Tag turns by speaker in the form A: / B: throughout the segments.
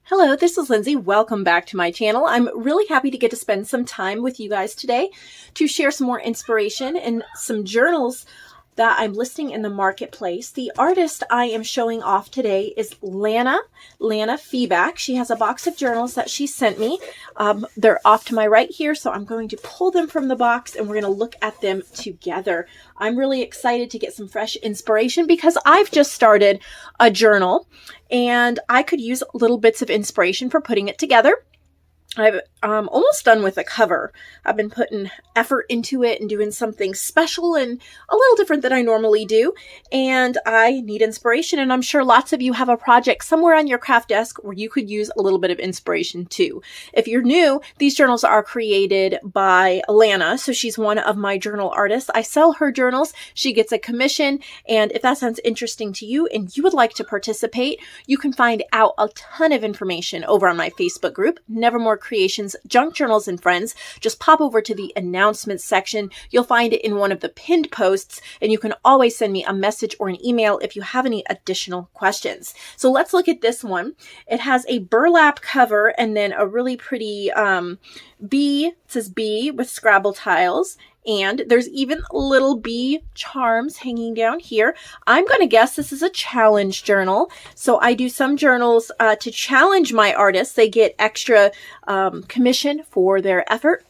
A: Hello, this is Lindsay. Welcome back to my channel. I'm really happy to get to spend some time with you guys today to share some more inspiration and some journals that I'm listing in the marketplace. The artist I am showing off today is Lana Feedback. She has a box of journals that she sent me. They're off to my right here, so I'm going to pull them from the box and we're going to look at them together. I'm really excited to get some fresh inspiration because I've just started a journal and I could use little bits of inspiration for putting it together. I'm almost done with the cover. I've been putting effort into it and doing something special and a little different than I normally do. And I need inspiration. And I'm sure lots of you have a project somewhere on your craft desk where you could use a little bit of inspiration too. If you're new, these journals are created by Lana. So she's one of my journal artists. I sell her journals. She gets a commission. And if that sounds interesting to you and you would like to participate, you can find out a ton of information over on my Facebook group, Nevermore Creations, Junk Journals and Friends. Just pop over to the announcements section. You'll find it in one of the pinned posts, and you can always send me a message or an email if you have any additional questions. So let's look at this one. It has a burlap cover and then a really pretty bee. It says bee with Scrabble tiles. And there's even little bee charms hanging down here. I'm going to guess this is a challenge journal. So I do some journals to challenge my artists. They get extra commission for their effort.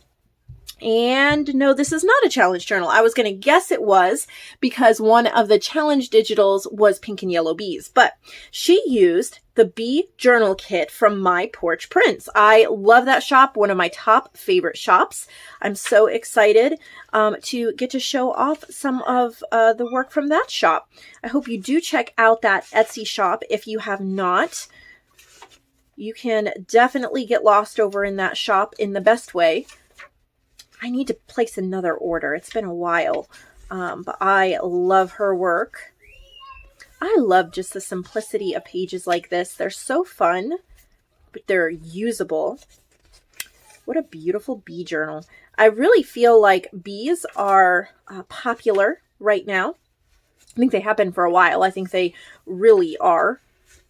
A: And no, this is not a challenge journal. I was going to guess it was because one of the challenge digitals was pink and yellow bees, but she used the bee journal kit from My Porch Prints. I love that shop, one of my top favorite shops. I'm so excited to get to show off some of the work from that shop. I hope you do check out that Etsy shop if you have not. You can definitely get lost over in that shop in the best way. I need to place another order. It's been a while, but I love her work. I love just the simplicity of pages like this. They're so fun, but they're usable. What a beautiful bee journal. I really feel like bees are popular right now. I think they have been for a while. I think they really are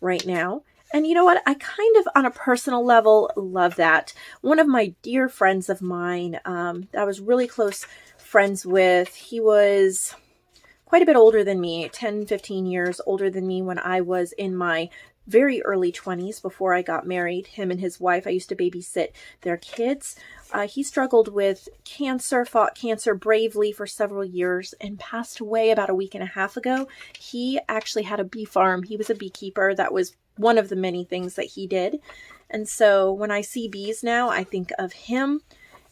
A: right now. And you know what? I kind of, on a personal level, love that. One of my dear friends of mine, I was really close friends with, he was quite a bit older than me, 10, 15 years older than me when I was in my very early 20s before I got married. Him and his wife, I used to babysit their kids. He struggled with cancer, fought cancer bravely for several years, and passed away about a week and a half ago. He actually had a bee farm. He was a beekeeper. That was one of the many things that he did. And so when I see bees now, I think of him.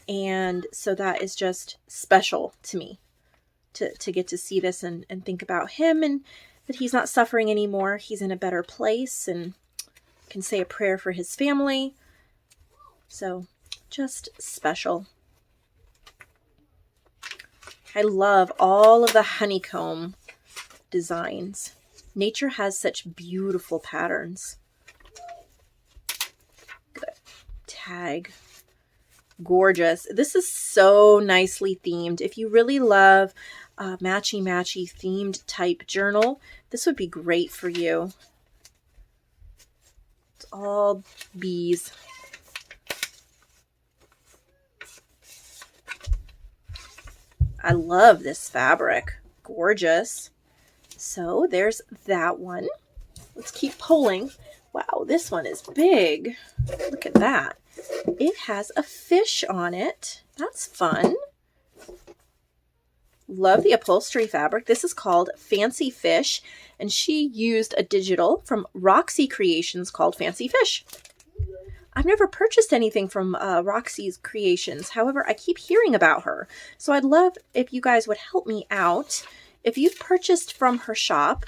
A: And so that is just special to me to get to see this and think about him and that he's not suffering anymore. He's in a better place and can say a prayer for his family. So just special. I love all of the honeycomb designs. Nature has such beautiful patterns. Look at that tag. Gorgeous. This is so nicely themed. If you really love a matchy-matchy themed type journal, this would be great for you. It's all bees. I love this fabric. Gorgeous. So there's that one. Let's keep pulling. Wow, this one is big. Look at that. It has a fish on it. That's fun. Love the upholstery fabric. This is called Fancy Fish, and she used a digital from Roxy Creations called Fancy Fish. I've never purchased anything from Roxy's Creations. However, I keep hearing about her. So I'd love if you guys would help me out. If you've purchased from her shop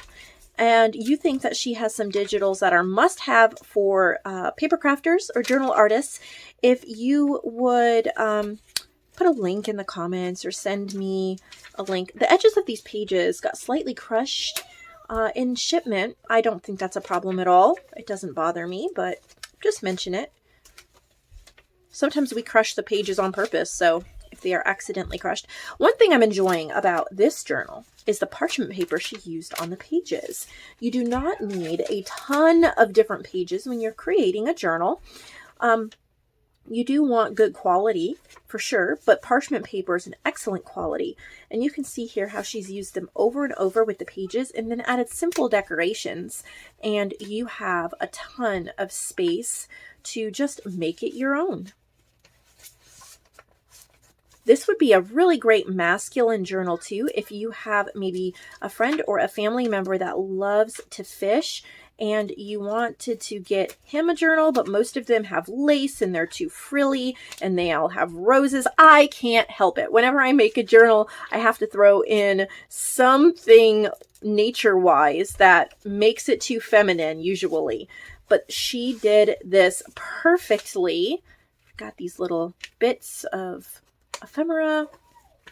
A: and you think that she has some digitals that are must-have for paper crafters or journal artists, if you would put a link in the comments or send me a link. The edges of these pages got slightly crushed in shipment. I don't think that's a problem at all. It doesn't bother me, but just mention it. Sometimes we crush the pages on purpose, so if they are accidentally crushed. One thing I'm enjoying about this journal is the parchment paper she used on the pages. You do not need a ton of different pages when you're creating a journal. You do want good quality for sure, but parchment paper is an excellent quality. And you can see here how she's used them over and over with the pages and then added simple decorations. And you have a ton of space to just make it your own. This would be a really great masculine journal too if you have maybe a friend or a family member that loves to fish and you wanted to get him a journal, but most of them have lace and they're too frilly and they all have roses. I can't help it. Whenever I make a journal, I have to throw in something nature-wise that makes it too feminine usually. But she did this perfectly. Got these little bits of ephemera,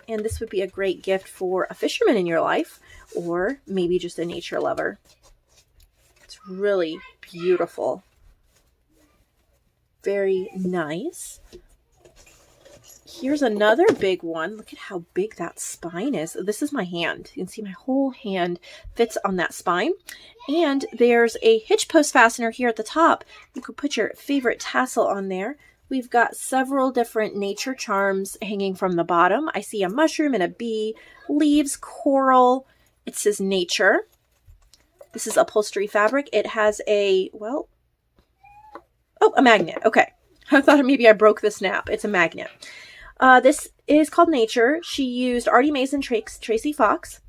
A: and this would be a great gift for a fisherman in your life or maybe just a nature lover. It's really beautiful. Very nice. Here's another big one. Look at how big that spine is. This is my hand. You can see my whole hand fits on that spine. And there's a hitch post fastener here at the top. You could put your favorite tassel on there. We've got several different nature charms hanging from the bottom. I see a mushroom and a bee, leaves, coral. It says nature. This is upholstery fabric. It has a, well, oh, a magnet. Okay. I thought maybe I broke the snap. It's a magnet. This is called Nature. She used Artie Mays and Tracy Fox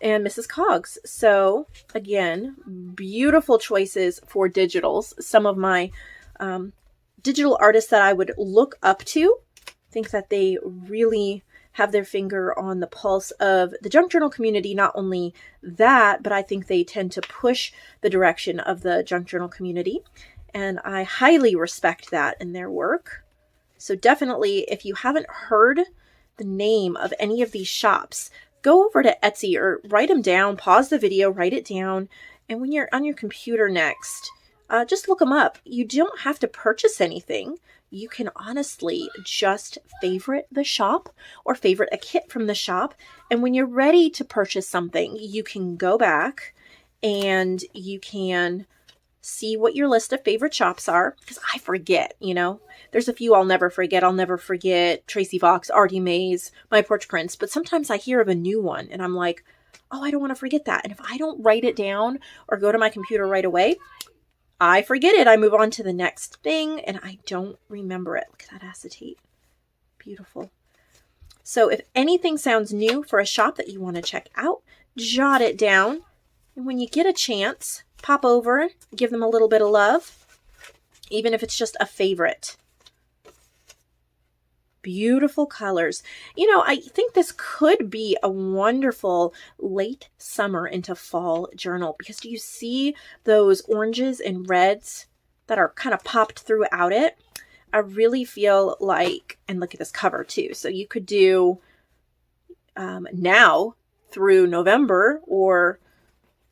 A: and Mrs. Coggs. So again, beautiful choices for digitals. Some of my digital artists that I would look up to, think that they really have their finger on the pulse of the junk journal community. Not only that, but I think they tend to push the direction of the junk journal community. And I highly respect that in their work. So definitely, if you haven't heard the name of any of these shops, go over to Etsy or write them down, pause the video, write it down. And when you're on your computer next, just look them up. You don't have to purchase anything. You can honestly just favorite the shop or favorite a kit from the shop. And when you're ready to purchase something, you can go back and you can see what your list of favorite shops are. Because I forget, you know, there's a few I'll never forget. I'll never forget Tracy Fox, Artie Mays, My Porch Prints. But sometimes I hear of a new one and I'm like, oh, I don't want to forget that. And if I don't write it down or go to my computer right away, I forget it. I move on to the next thing and I don't remember it. Look at that acetate. Beautiful. So if anything sounds new for a shop that you want to check out, jot it down. And when you get a chance, pop over, give them a little bit of love, even if it's just a favorite. Beautiful colors. You know, I think this could be a wonderful late summer into fall journal because do you see those oranges and reds that are kind of popped throughout it? I really feel like, and look at this cover too. So you could do now through November or,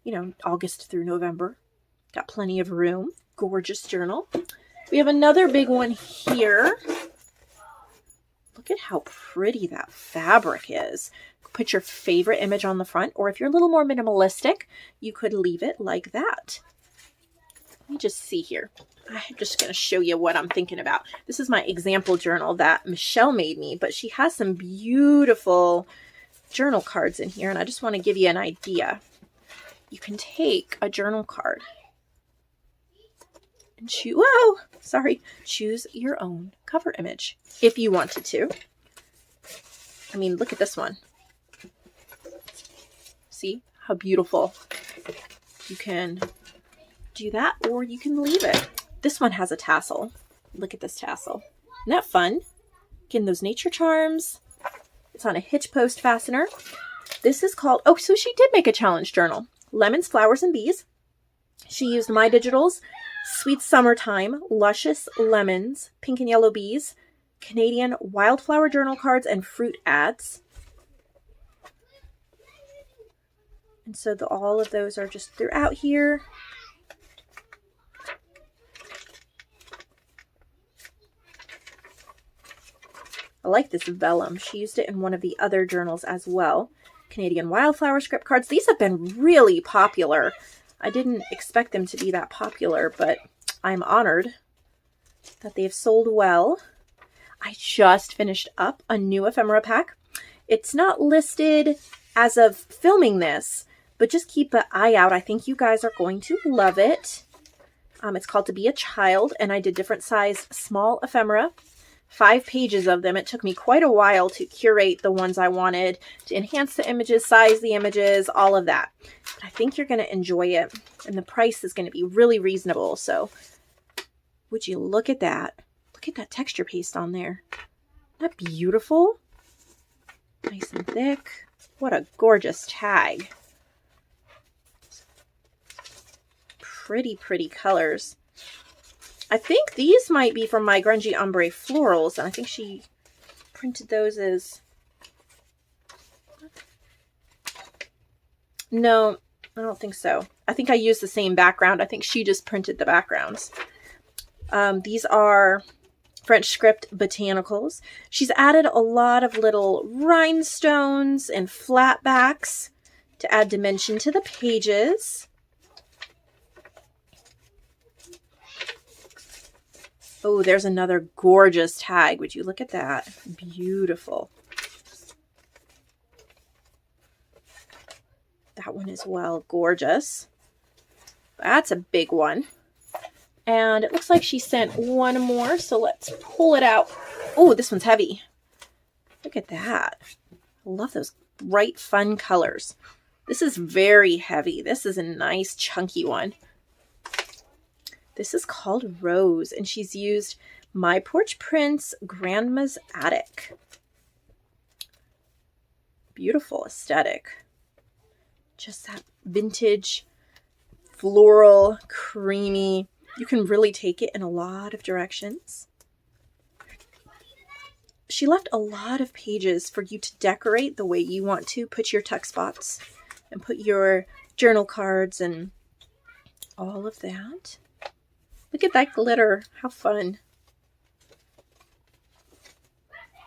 A: you know, August through November. Got plenty of room. Gorgeous journal. We have another big one here. Look at how pretty that fabric is. Put your favorite image on the front, or if you're a little more minimalistic, you could leave it like that. Let me just see here. I'm just going to show you what I'm thinking about. This is my example journal that Michelle made me, but she has some beautiful journal cards in here, and I just want to give you an idea. You can take a journal card and choose your own cover image if you wanted to. I mean, look at this one. See how beautiful. You can do that or you can leave it. This one has a tassel. Look at this tassel. Isn't that fun? Again, those nature charms. It's on a hitch post fastener. This is called, oh, so she did make a challenge journal. Lemons, Flowers, and Bees. She used My Digital's Sweet Summertime, Luscious Lemons, Pink and Yellow Bees, Canadian Wildflower Journal Cards, and Fruit Ads. And so all of those are just throughout here. I like this vellum. She used it in one of the other journals as well. Canadian Wildflower script cards. These have been really popular. I didn't expect them to be that popular, but I'm honored that they've sold well. I just finished up a new ephemera pack. It's not listed as of filming this, but just keep an eye out. I think you guys are going to love it. It's called To Be a Child, and I did different size small ephemera. 5 pages of them. It took me quite a while to curate the ones I wanted, to enhance the images, size the images, all of that. But I think you're going to enjoy it, and the price is going to be really reasonable. So would you look at that? Look at that texture paste on there. Isn't that beautiful? Nice and thick. What a gorgeous tag. Pretty, pretty colors. I think these might be from my Grungy Ombre Florals, and I think she printed those as... No, I don't think so. I think I used the same background. I think she just printed the backgrounds. These are French script botanicals. She's added a lot of little rhinestones and flatbacks to add dimension to the pages. Oh, there's another gorgeous tag. Would you look at that? Beautiful. That one as well. Gorgeous. That's a big one. And it looks like she sent one more, so let's pull it out. Oh, this one's heavy. Look at that. I love those bright, fun colors. This is very heavy. This is a nice, chunky one. This is called Rose, and she's used My Porch Prints Grandma's Attic. Beautiful aesthetic. Just that vintage, floral, creamy. You can really take it in a lot of directions. She left a lot of pages for you to decorate the way you want to. Put your tuck spots and put your journal cards and all of that. Look at that glitter. How fun.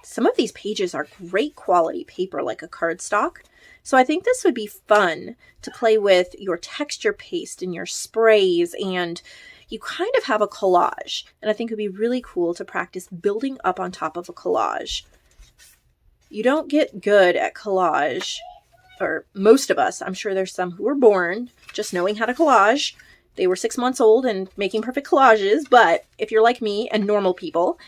A: Some of these pages are great quality paper, like a cardstock. So I think this would be fun to play with your texture paste and your sprays, and you kind of have a collage. And I think it would be really cool to practice building up on top of a collage. You don't get good at collage, or most of us. I'm sure there's some who were born just knowing how to collage. They were 6 months old and making perfect collages, but if you're like me and normal people,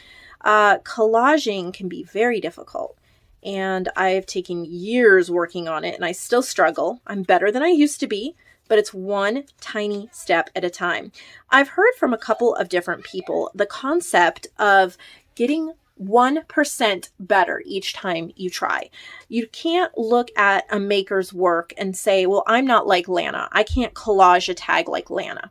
A: collaging can be very difficult. And I've taken years working on it, and I still struggle. I'm better than I used to be, but it's one tiny step at a time. I've heard from a couple of different people the concept of getting 1% better each time you try. You can't look at a maker's work and say, well, I'm not like Lana. I can't collage a tag like Lana.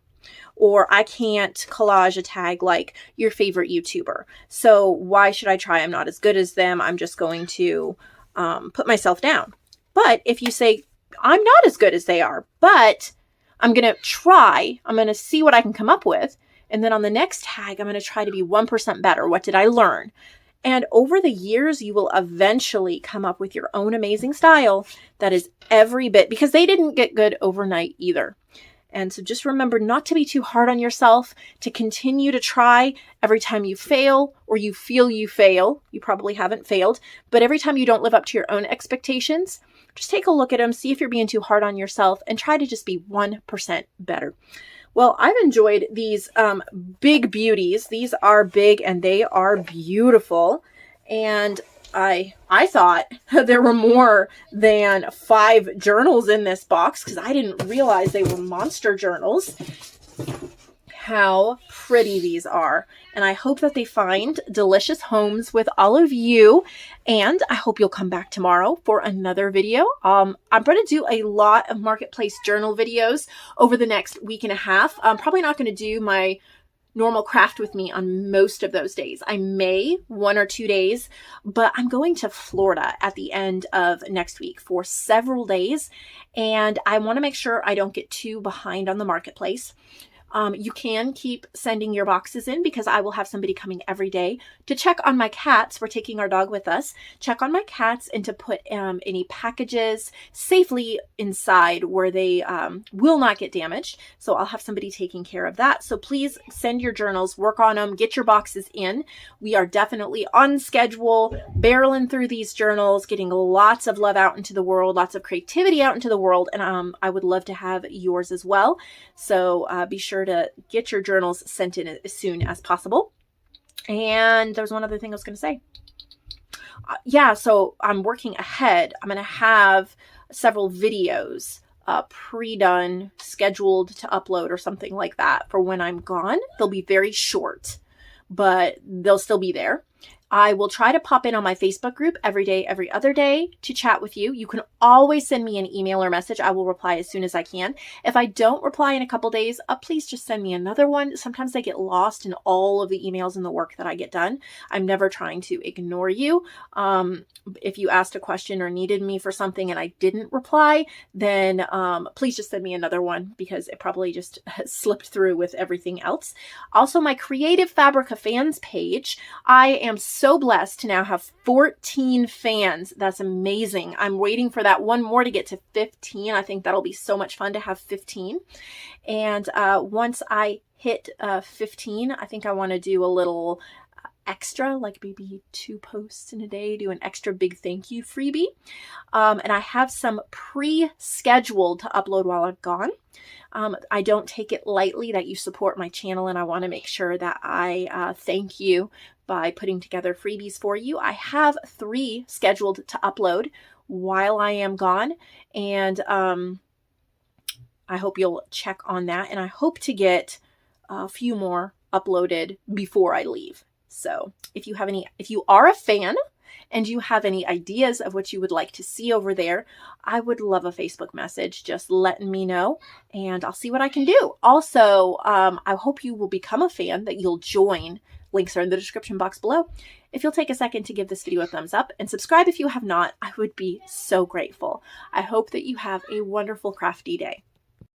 A: Or I can't collage a tag like your favorite YouTuber. So why should I try? I'm not as good as them. I'm just going to put myself down. But if you say, I'm not as good as they are, but I'm going to try. I'm going to see what I can come up with. And then on the next tag, I'm going to try to be 1% better. What did I learn? And over the years, you will eventually come up with your own amazing style that is every bit, because they didn't get good overnight either. And so just remember not to be too hard on yourself, to continue to try. Every time you fail or you feel you fail, you probably haven't failed, but every time you don't live up to your own expectations, just take a look at them, see if you're being too hard on yourself, and try to just be 1% better. Well, I've enjoyed these big beauties. These are big and they are beautiful. And I thought there were more than 5 journals in this box because I didn't realize they were monster journals. How pretty these are. And I hope that they find delicious homes with all of you. And I hope you'll come back tomorrow for another video. I'm going to do a lot of marketplace journal videos over the next week and a half. I'm probably not going to do my normal craft with me on most of those days. I may 1 or 2 days, but I'm going to Florida at the end of next week for several days. And I want to make sure I don't get too behind on the marketplace. You can keep sending your boxes in because I will have somebody coming every day to check on my cats. We're taking our dog with us, check on my cats, and to put any packages safely inside where they will not get damaged. So I'll have somebody taking care of that. So please send your journals, work on them, get your boxes in. We are definitely on schedule, barreling through these journals, getting lots of love out into the world, lots of creativity out into the world. And I would love to have yours as well. So be sure to get your journals sent in as soon as possible. And there's one other thing I was going to say. Yeah, so I'm working ahead. I'm going to have several videos pre-done, scheduled to upload or something like that for when I'm gone. They'll be very short, but they'll still be there. I will try to pop in on my Facebook group every day, every other day to chat with you. You can always send me an email or message. I will reply as soon as I can. If I don't reply in a couple days, please just send me another one. Sometimes I get lost in all of the emails and the work that I get done. I'm never trying to ignore you. If you asked a question or needed me for something and I didn't reply, then please just send me another one because it probably just slipped through with everything else. Also, my Creative Fabrica fans page, I am so blessed to now have 14 fans. That's amazing. I'm waiting for that one more to get to 15. I think that'll be so much fun to have 15. And once I hit 15, I think I want to do a little extra, like maybe 2 posts in a day, do an extra big thank you freebie. And I have some pre-scheduled to upload while I'm gone. I don't take it lightly that you support my channel, and I want to make sure that I thank you by putting together freebies for you. I have 3 scheduled to upload while I am gone, and I hope you'll check on that, and I hope to get a few more uploaded before I leave. So if you are a fan and you have any ideas of what you would like to see over there, I would love a Facebook message just letting me know, and I'll see what I can do. Also, I hope you will become a fan, that you'll join. Links are in the description box below. If you'll take a second to give this video a thumbs up and subscribe if you have not, I would be so grateful. I hope that you have a wonderful crafty day.